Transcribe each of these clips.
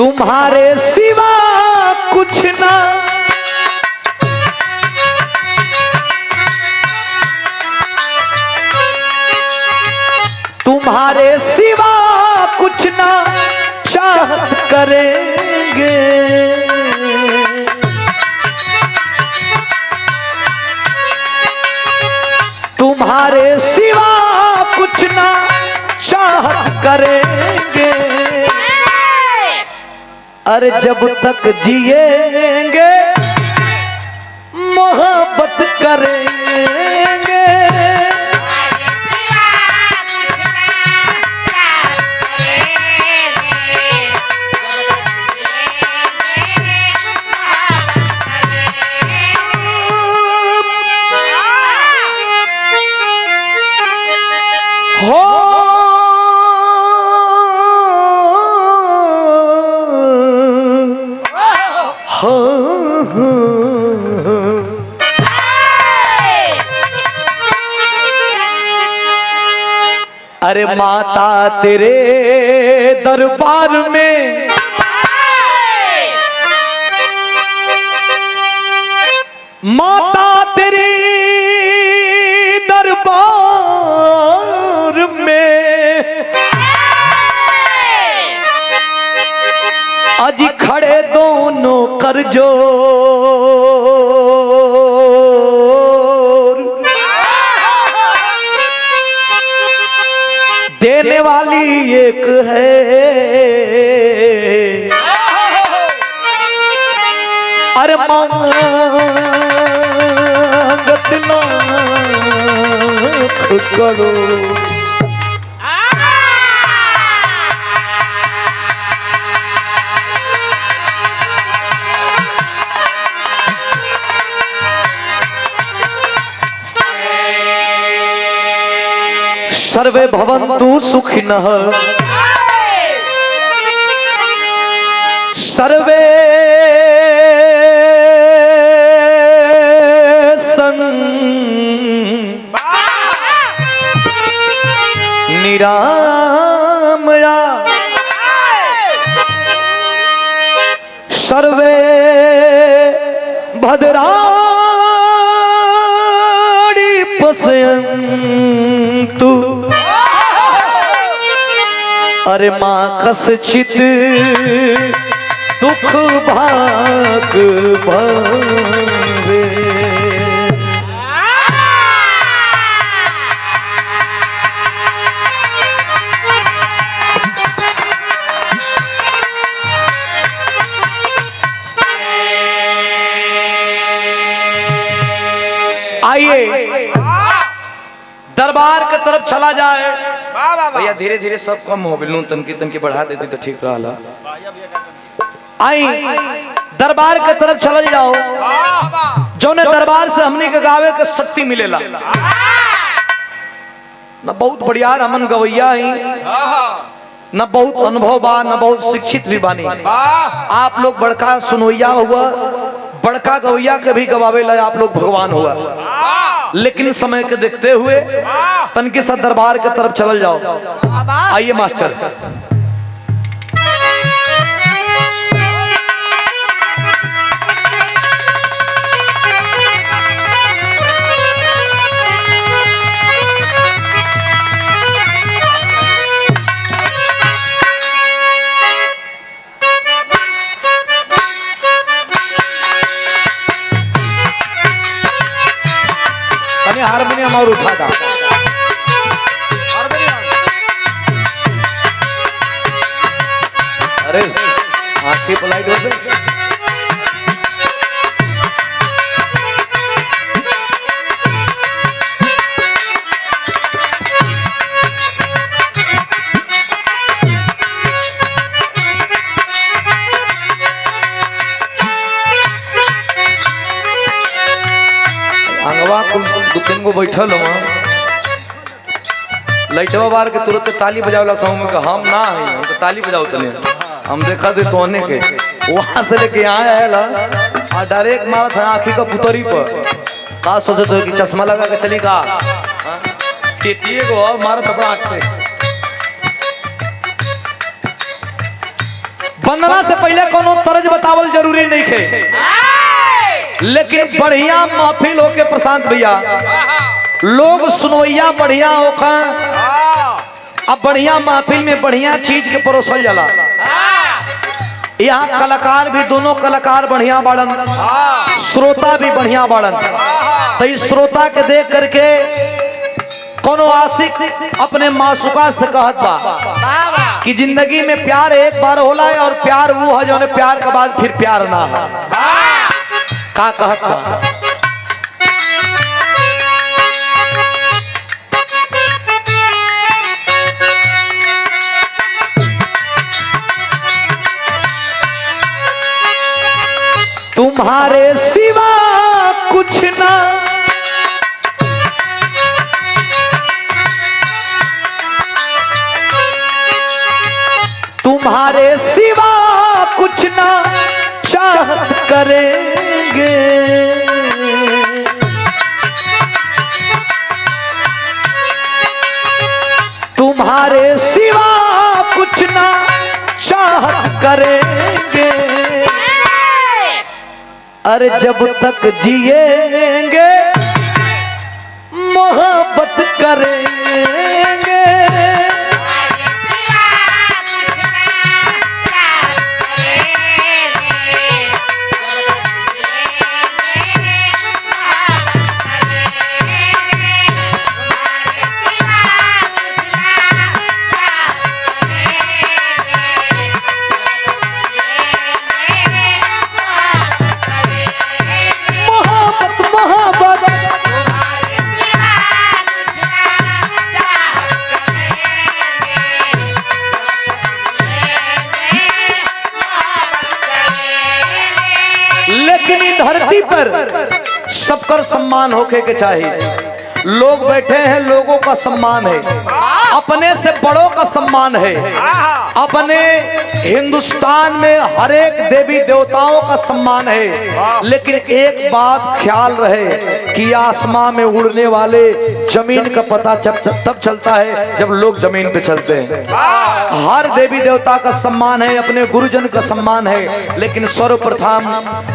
तुम्हारे सिवा कुछ ना तुम्हारे सिवा कुछ ना चाहत करेंगे। तुम्हारे सिवा कुछ ना चाहत करेंगे। अरे जब तक जिएंगे मोहब्बत करेंगे। अरे माता तेरे दरबार में माता तेरे दरबार में अजी खड़े दोनों कर जोर। देने वाली एक है अरे मांगत लाख करो। सर्वे भवन्तु सुखिनः सर्वे निरामया सर्वे भद्राणि पश्यन्तु। अरे माँ कश्चित् दुख भाग भरे। आइए दरबार की तरफ चला जाए। भैया धीरे धीरे सब कम हो गए, तनकी बढ़ा देती तो ठीक रहा। आई दरबार की तरफ चला जाओ। जो ने दरबार से हमने के गावे के शक्ति मिलेला न बहुत बढ़िया रमन गवैया ही न बहुत अनुभव बा न बहुत शिक्षित भी बानी। आप लोग बड़का सुनवैया हुआ बड़का गवैया के भी गवावे ला आप लोग भगवान हुआ। लेकिन समय के देखते हुए तनके साथ दरबार के तरफ चल जाओ। आइए मास्टर। हारमोनियम और उठा था। अरे आंखें पोलाइट हो गई। अंगवा कुल दो-तीन गो बैठल हो लाइटवा बार के तुरंत ताली बजावे लगता हूँ। मैं हम ना है हम तो ताली बजाओ तले हम देखा दे तोने के वहां से लेके यहाँ आया और डायरेक्ट मारा था आँखी का पुतरी पर। का सोचे तो कि चश्मा लगा के चली का केतिए को मारा थपड़ा आँख पे। वंदना से पहले कोनो तर्ज बतावल जरूरी नहीं है, लेकिन बढ़िया महफिल होके प्रशांत भैया लोग सुनोइया बढ़िया होखा। अब बढ़िया महफिल में बढ़िया चीज के परोसल जाला। यहाँ कलाकार भी दोनों कलाकार बढ़िया बाड़न, श्रोता भी बढ़िया बाड़न। तो इस श्रोता के देख करके कोनो आशिक अपने मासूका से कहत बा कि जिंदगी में प्यार एक बार होला है और प्यार वो है जो प्यार के बाद फिर प्यार ना है। का कहत बा तुम्हारे सिवा कुछ ना तुम्हारे सिवा कुछ ना चाहत करेंगे, तुम्हारे सिवा कुछ ना चाहत करेंगे। अरे जब तक जिएंगे मोहब्बत करेंगे। धरती पर सबकर सम्मान होके के चाहिए। लोग बैठे हैं, लोगों का सम्मान है, अपने से बड़ों का सम्मान है। अपने हिंदुस्तान में हर एक देवी देवताओं का सम्मान है, लेकिन एक बात ख्याल रहे कि आसमां में उड़ने वाले जमीन का पता तब चलता है जब लोग जमीन पे चलते हैं। हर देवी देवता का सम्मान है, अपने गुरुजन का सम्मान है, लेकिन सर्वप्रथम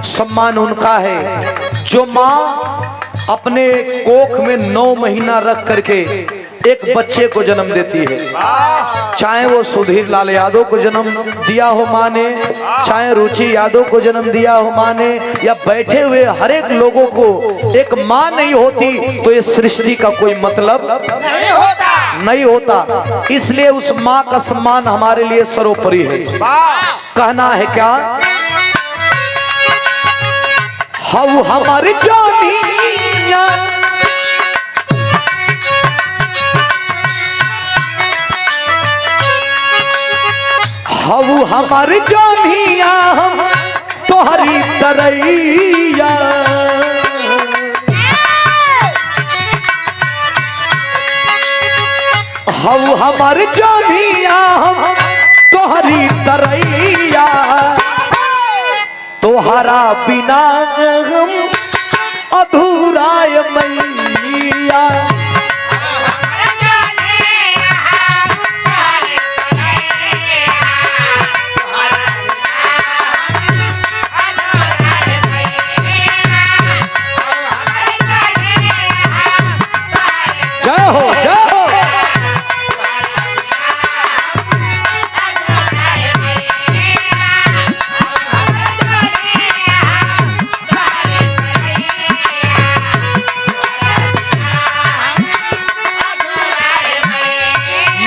सम्मान उनका है जो माँ अपने कोख में 9 महीना रख करके एक बच्चे को जन्म देती है। चाहे वो सुधीर लाल यादव को जन्म दिया हो माँ ने, चाहे रुचि यादव को जन्म दिया हो माँ ने, या बैठे हुए हर एक लोगों को एक माँ नहीं होती तो ये सृष्टि का कोई मतलब नहीं होता। इसलिए उस माँ का सम्मान हमारे लिए सर्वोपरि है। कहना है क्या, हऊ हमारी जानिया हऊ हमारी जानिया हम तोहरी तरैया, हऊ हमारी जानिया हम तोहरी तरैया, तोहरा बिना हम अधूराय मैया। जय हो जय हो।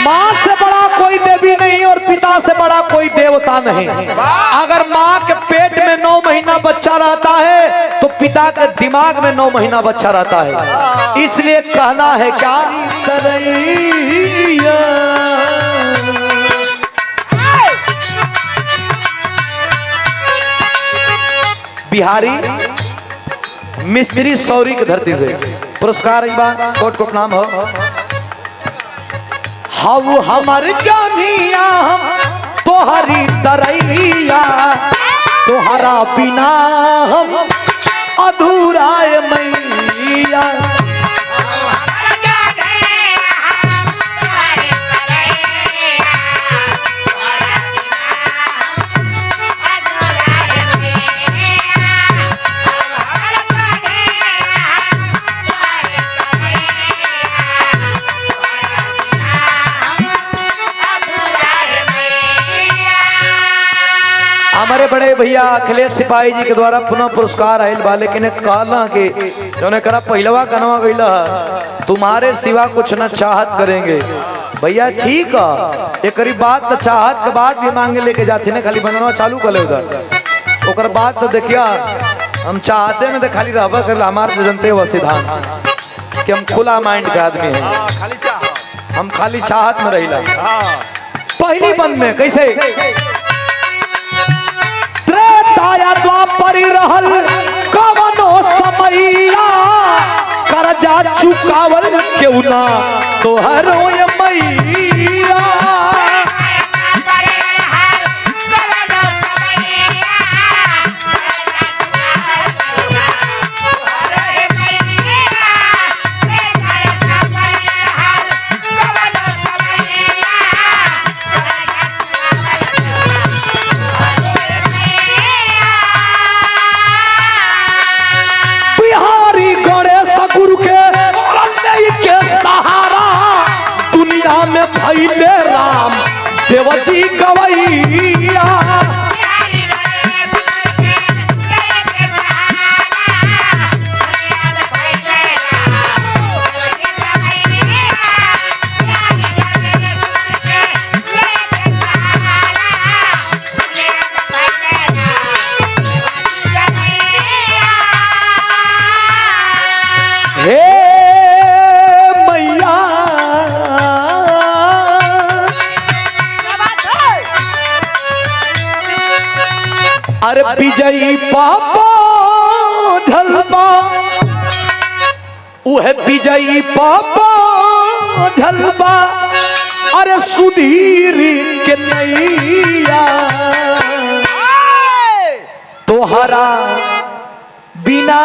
माँ से बड़ा कोई देवी नहीं और पिता से बड़ा कोई देवता नहीं। अगर माँ के पेट में 9 महीना बच्चा रहता है तो पिता के दिमाग में 9 महीना बच्चा रहता है। इसलिए कहना है क्या, तरैया बिहारी मिस्त्री सौरी की धरती से पुरस्कार कोट कोट नाम हो। हऊ हमर जानिया हम तोहरी तरैया, तोहरा बिना हम अधूराय मैया। हमारे बड़े भैया अखिलेश सिपाही जी के द्वारा पुनः पुरस्कार आयल बा, लेकिन कहला कि जो करा पहलवा कनवा गईला तुम्हारे सिवा कुछ न चाहत करेंगे। भैया ठीक है, एक बात तो चाहत के बाद भी मांगे लेके जाते ना, खाली बनवा चालू कर ले उधर ओकर बात तो देखिया हम चाहते ना तो खाली रहबा कर हमारे जनते हुआ सिद्धांत कि हम खुला माइंड के आदमी हैं, हम खाली चाहत में रहिला। पहली बंद में कैसे त्रेताया द्वापर रहल कवनो समैया कर्जा चुकावल क्यों ना तोहरो ये मैया। भैले राम देवजी गवैया अरे विजयी पापा झलबा उहे विजयी पापा झलबा अरे सुधीर के नैया तोहरा बिना